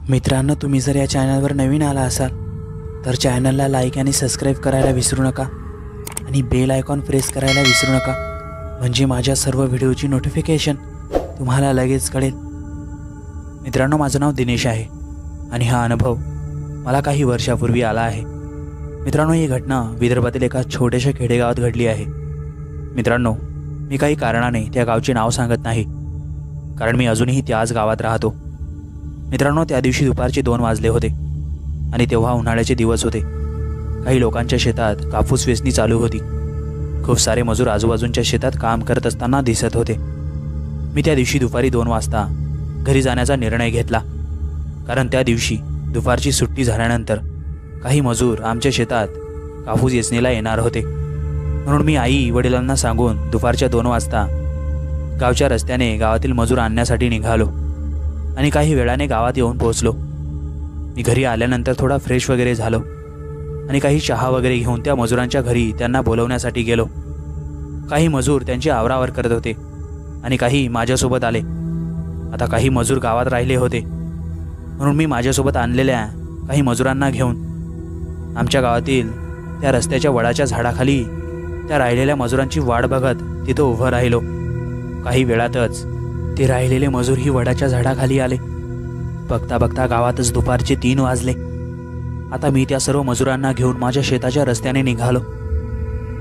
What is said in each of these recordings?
मित्रांनो, तुम्ही जर या चॅनलवर नवीन आला असाल तर चॅनलला लाईक आणि सबस्क्राईब करायला विसरू नका आणि बेल आयकॉन प्रेस करायला विसरू नका, म्हणजे माझ्या सर्व व्हिडिओची नोटिफिकेशन तुम्हाला लगेच कळेल। मित्रांनो, माझं नाव दिनेश आहे आणि हा अनुभव मला काही वर्षापूर्वी आला आहे। मित्रांनो, ही घटना विदर्भातील एका छोट्याशा खेडेगावात घडली आहे। मित्रांनो, मी काही कारणाने त्या गावचे नाव सांगत नाही, कारण मी अजूनही त्याच गावात राहतो। मित्रांनो, त्या दिवशी दुपारचे 2 वाजले होते आणि तेव्हा उन्हाळ्याचे दिवस होते। काही लोकांच्या शेतात कापूस वेचणी चालू होती। खूप सारे मजूर आजूबाजूच्या शेतात काम करत असताना दिसत होते। मी त्या दिवशी दुपारी 2 वाजता घरी जाण्याचा निर्णय घेतला, कारण त्या दिवशी दुपारची सुट्टी झाल्यानंतर काही मजूर आमच्या शेतात कापूस वेचणीला येणार होते। म्हणून मी आई वडिलांना सांगून दुपारच्या 2 वाजता गावच्या रस्त्याने गावातील मजूर आणण्यासाठी निघालो आणि काही वेळाने गावात येऊन पोहोचलो। मी घरी आल्यानंतर थोडा फ्रेश वगैरे झालो आणि काही चहा वगैरे घेऊन त्या मजुरांच्या घरी त्यांना बोलवण्यासाठी गेलो। काही मजूर त्यांची आवरावर करत होते आणि काही माझ्यासोबत आले। आता काही मजूर गावात राहिले होते, म्हणून मी माझ्यासोबत आणलेल्या काही मजुरांना घेऊन आमच्या गावातील त्या रस्त्याच्या वडाच्या झाडाखाली त्या राहिलेल्या मजुरांची वाट बघत तिथं उभं राहिलो। काही वेळातच ते राहिलेले मजूर ही वडाच्या झाडाखाली आले। बघता बघता गावातच दुपारचे 3 वाजले। आता मी त्या सर्व मजुरांना घेऊन माझ्या शेताच्या रस्त्याने निघालो।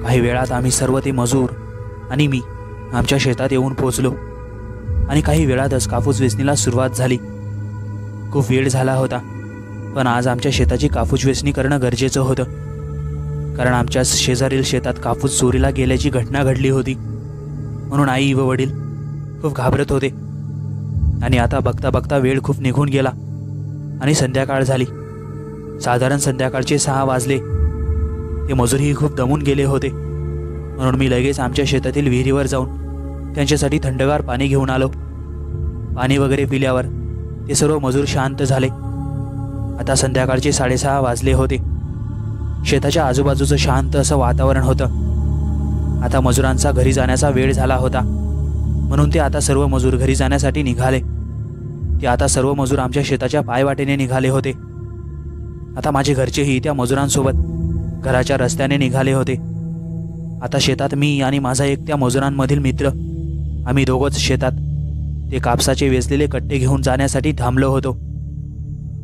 काही वेळात आम्ही सर्व ते मजूर आणि मी आमच्या शेतात येऊन पोहोचलो आणि काही वेळातच कापूस वेचणीला सुरुवात झाली। खूप वेळ झाला होता, पण आज आमच्या शेताची कापूस वेचणी करणं गरजेचं होतं, कारण आमच्या शेजारील शेतात कापूस चोरीला गेल्याची घटना घडली होती। म्हणून आई व वडील खूप घाबरत होते आणि आता बघता बघता वेळ खूप निघून गेला आणि संध्याकाळ झाली। साधारण संध्याकाळचे 6 वाजले। ते मजूरही खूप दमून गेले होते, म्हणून मी लगेच आमच्या शेतातील विहिरीवर जाऊन त्यांच्यासाठी थंडगार पाणी घेऊन आलो। पाणी वगैरे पिल्यावर ते सर्व मजूर शांत झाले। आता संध्याकाळचे 6:30 वाजले होते। शेताच्या आजूबाजूचं शांत असं वातावरण होतं। आता मजुरांचा घरी जाण्याचा वेळ झाला होता, म्हणून ते आता सर्व मजूर घरी जाण्यासाठी निघाले। ते आता सर्व मजूर आमच्या शेताच्या पायवाटेने निघाले होते। आता माझे घरचेही त्या मजुरांसोबत घराच्या रस्त्याने निघाले होते। आता शेतात मी आणि माझा एक त्या मजुरांमधील मित्र, आम्ही दोघंच शेतात ते कापसाचे वेचलेले कट्टे घेऊन जाण्यासाठी थांबलो होतो।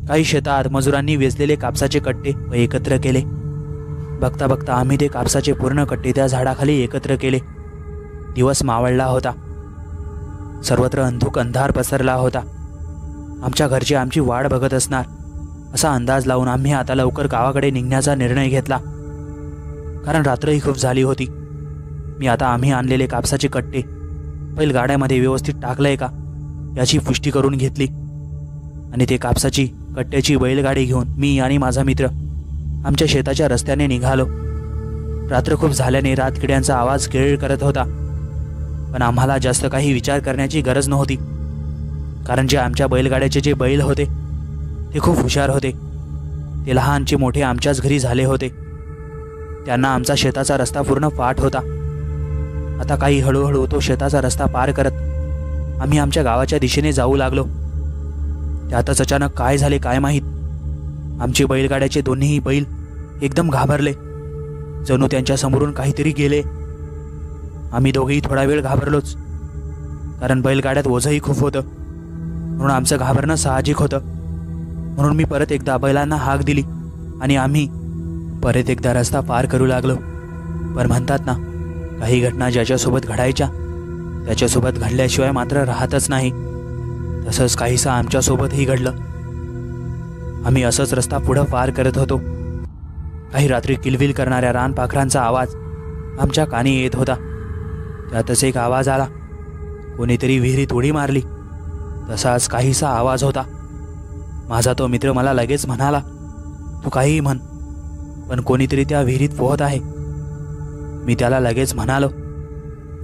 काही शेतात मजुरांनी वेचलेले कापसाचे कट्टे एकत्र केले। बघता बघता आम्ही ते कापसाचे पूर्ण कट्टे त्या झाडाखाली एकत्र केले। दिवस मावळला होता, सर्वत्र अंधार पसरला होता। आमच्या घरचे आमची वाट बघत असणार असा अंदाज लावून आम्ही आता लवकर गावाकडे निघण्याचा निर्णय घेतला, कारण रात्रही खूप झाली होती। आम्ही आणलेले कापसाचे कट्टे बैलगाड्यामध्ये व्यवस्थित टाकलंय का याची पुष्टी करून घेतली आणि ते कापसाची कट्ट्याची बैलगाडी घेऊन मी आणि माझा मित्र आमच्या शेताच्या रस्त्याने निघालो। रात्र खूप झाल्याने रातकिड्यांचा आवाज किळकिळ करत होता, पण आम्हाला जास्त काही विचार करण्याची गरज नव्हती, कारण जे आमच्या बैलगाड्याचे जे बैल होते ते खूप हुशार होते। ते लहानचे मोठे आमच्याच घरी झाले होते। त्यांना आमचा शेताचा रस्ता पूर्ण पाठ होता। आता काही हळूहळू तो शेताचा रस्ता पार करत आम्ही आमच्या गावाच्या दिशेने जाऊ लागलो। त्यातच अचानक काय झाले काय माहीत, आमचे बैलगाड्याचे दोन्हीही बैल एकदम घाबरले, जणू त्यांच्या समोरून काहीतरी गेले। आम्ही दोघेही थोडा वेळ घाबरलोच, कारण बैलगाड्यात ओझंही खूप होतं, म्हणून आमचं घाबरणं साहजिक होतं। म्हणून मी परत एकदा बैलांना हाक दिली आणि आम्ही परत एकदा रस्ता पार करू लागलो। पण म्हणतात ना, काही घटना ज्याच्यासोबत घडायच्या त्याच्यासोबत घडल्याशिवाय मात्र राहतच नाही। तसंच काहीसं आमच्यासोबतही घडलं। आम्ही असंच रस्ता पुढं पार करत होतो। काही रात्री किलबिल करणाऱ्या रानपाखरांचा आवाज आमच्या कानी येत होता। त्यातच एक आवाज आला, कोणीतरी विहिरीत उडी मारली तसाच काहीसा आवाज होता। माझा तो मित्र मला लगेच म्हणाला, तू काहीही म्हण, पण कोणीतरी त्या विहिरीत पोहत आहे। मी त्याला लगेच म्हणालो,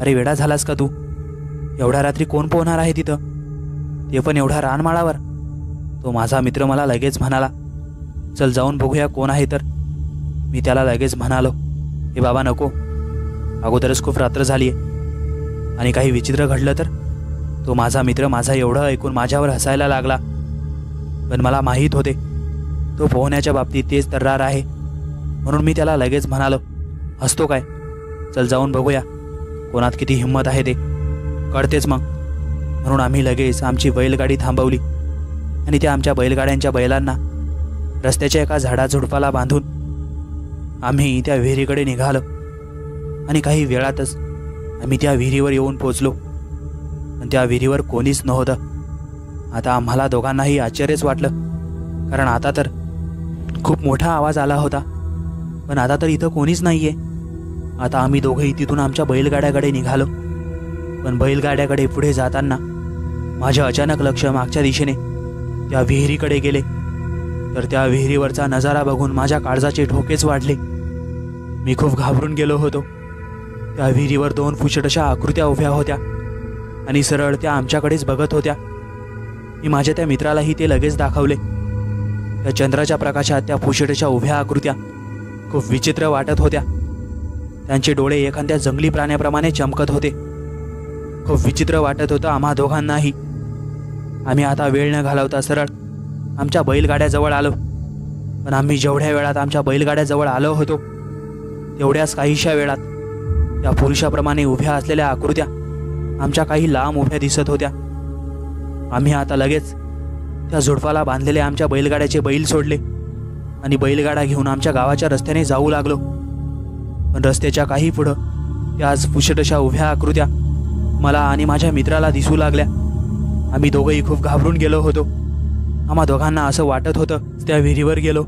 अरे वेडा झालास का तू? एवढ्या रात्री कोण पोहणार आहे तिथं, ते पण एवढ्या रानमाळावर? तो माझा मित्र मला लगेच म्हणाला, चल जाऊन बघूया कोण आहे तर। मी त्याला लगेच म्हणालो, हे बाबा नको, अगोदरच खूप रात्र झाली आहे आणि काही विचित्र घडलं तर? तो माझा मित्र माझा एवढं ऐकून माझ्यावर हसायला लागला। पण मला माहीत होते तो पोहण्याच्या बाबतीत तेच तर्रार आहे, म्हणून मी त्याला लगेच म्हणालो, हसतो काय, चल जाऊन बघूया कोणात किती हिंमत आहे ते कळतेच मग. म्हणून आम्ही लगेच आमची बैलगाडी थांबवली आणि त्या आमच्या बैलगाड्यांच्या बैलांना रस्त्याच्या एका झाडाझुडपाला बांधून आम्ही त्या विहिरीकडे निघालो. आणि काही वेळातच आम्ही त्या विहिरीवर येऊन पोचलो. पण त्या विहिरीवर कोणीच नव्हतं. आता आम्हाला दोघांनाही आश्चर्यच वाटलं, कारण आता तर खूप मोठा आवाज आला होता, पण आता तर इथं कोणीच नाहीये. आता आम्ही दोघंही तिथून आमच्या बैलगाड्याकडे निघालो. पण बैलगाड्याकडे पुढे जाताना माझं अचानक लक्ष मागच्या दिशेने त्या विहिरीकडे गेले. तर त्या विहिरीवरचा नजारा बघून माझ्या काळजाचे ठोकेच वाढले. मी खूप घाबरून गेलो होतो. त्या विहिरीवर 2 फुशटशा आकृत्या उभ्या होत्या आणि सरळ त्या आमच्याकडेच बघत होत्या. मी माझ्या त्या मित्रालाही ते लगेच दाखवले. त्या चंद्राच्या प्रकाशात त्या फुशटशा उभ्या आकृत्या खूप विचित्र वाटत होत्या. त्यांचे डोळे एखाद्या जंगली प्राण्याप्रमाणे चमकत होते. खूप विचित्र वाटत होतं आम्हा दोघांनाही. आम्ही आता वेळ न घालवता सरळ आमच्या बैलगाड्याजवळ आलो. पण आम्ही जेवढ्या वेळात आमच्या बैलगाड्याजवळ आलो होतो तेवढ्याच काहीशा वेळात त्या पुरुषाप्रमाणे उभ्या असलेल्या आकृत्या आमच्या काही लांब उभ्या दिसत होत्या. आम्ही आता लगेच त्या झुडपाला बांधलेले आमच्या बैलगाड्याचे बैल सोडले आणि बैलगाडा घेऊन आमच्या गावाच्या रस्त्याने जाऊ लागलो. पण रस्त्याच्या काही पुढं त्याच पुशटशा उभ्या आकृत्या मला आणि माझ्या मित्राला दिसू लागल्या. आम्ही दोघंही खूप घाबरून गेलो होतो. आम्हा दोघांना असं वाटत होतं त्या विहिरीवर गेलो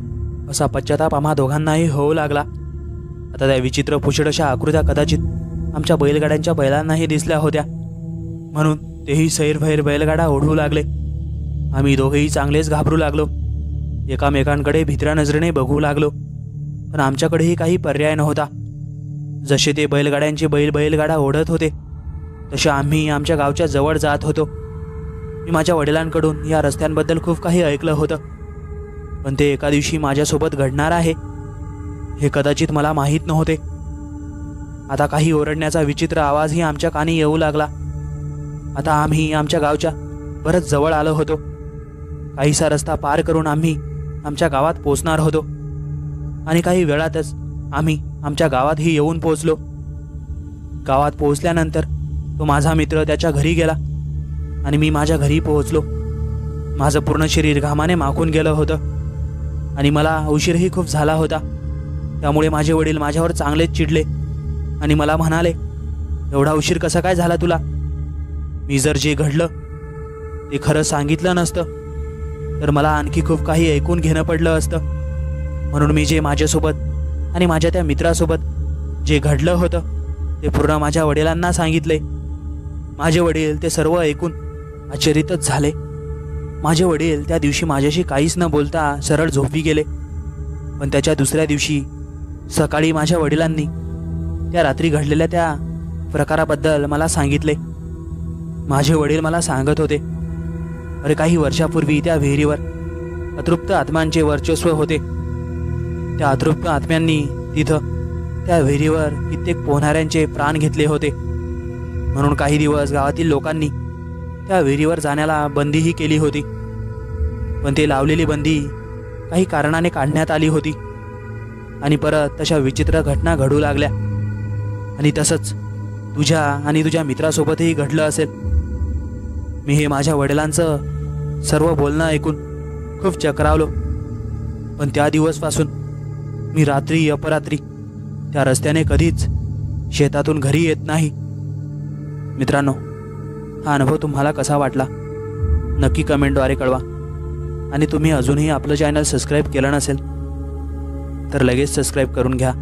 असा पश्चाताप आम्हा दोघांनाही होऊ लागला. आता त्या विचित्र पुशटशा आकृत्या कदाचित आमच्या बैलगाड्यांच्या बैलांनाही दिसल्या होत्या, म्हणून तेही सैरभैर बैलगाडा ओढू लागले. आम्ही दोघेही चांगलेच घाबरू लागलो. एकामेकांकडे भित्र्या नजरेने बघू लागलो, पण आमच्याकडेही काही पर्याय नव्हता. जसे ते बैलगाड्यांचे बैलगाडा ओढत होते तसे आम्ही आमच्या गावच्या जवळ जात होतो. मी माझ्या वडिलांकडून या रस्त्यांबद्दल खूप काही ऐकलं होतं, पण ते एका दिवशी माझ्यासोबत घडणार आहे हे कदाचित मला माहीत नव्हते. आता काही ओरडण्याचा विचित्र आवाजही आमच्या कानी येऊ लागला. आता आम्ही आमच्या गावच्या बरंच जवळ आलो होतो. काहीसा रस्ता पार करून आम्ही आमच्या गावात पोचणार होतो आणि काही वेळातच आम्ही आमच्या गावातही येऊन पोचलो. गावात पोहोचल्यानंतर तो माझा मित्र त्याच्या घरी गेला आणि मी माझ्या घरी पोहोचलो. माझं पूर्ण शरीर घामाने माखून गेलं होतं आणि मला उशीरही खूप झाला होता. त्यामुळे माझे वडील माझ्यावर चांगलेच चिडले आणि मला म्हणाले, एवढा उशीर कसा काय झाला तुला? मी जर जे घडलं ते खरं सांगितलं नसतं तर मला आणखी खूप काही ऐकून घेणं पडलं असतं. म्हणून मी जे माझ्यासोबत आणि माझ्या त्या मित्रासोबत जे घडलं होतं ते पूर्ण माझ्या वडिलांना सांगितले. माझे वडील ते सर्व ऐकून आश्चर्यचकित झाले. माझे वडील त्या दिवशी माझ्याशी काहीच न बोलता सरळ झोपी गेले. पण त्याच्या दुसऱ्या दिवशी सकाळी माझ्या वडिलांनी त्या रात्री घडलेल्या त्या प्रकाराबद्दल मला सांगितले. माझे वडील मला सांगत होते, अरे काही वर्षापूर्वी त्या विहिरीवर अतृप्त आत्म्यांचे वर्चस्व होते. त्या अतृप्त आत्म्यांनी तिथं त्या विहिरीवर कित्येक पोहणाऱ्यांचे प्राण घेतले होते. म्हणून काही दिवस गावातील लोकांनी त्या विहिरीवर जाण्याला बंदीही केली होती. पण ते लावलेली बंदी काही कारणाने काढण्यात आली होती आणि परत तशा विचित्र घटना घडू लागल्या. आणि तसंच तुझ्या आणि तुझ्या मित्रासोबतही घडलं असेल. मी हे माझ्या वडिलांचं सर्व बोलणं ऐकून खूप चक्रावलो. पण त्या दिवसपासून मी रात्री अपरात्री त्या रस्त्याने कधीच शेतातून घरी येत नाही. मित्रांनो, हा अनुभव तुम्हाला कसा वाटला नक्की कमेंटद्वारे कळवा. आणि तुम्ही अजूनही आपलं चॅनल सबस्क्राईब केलं नसेल तर लगेच सबस्क्राईब करून घ्या.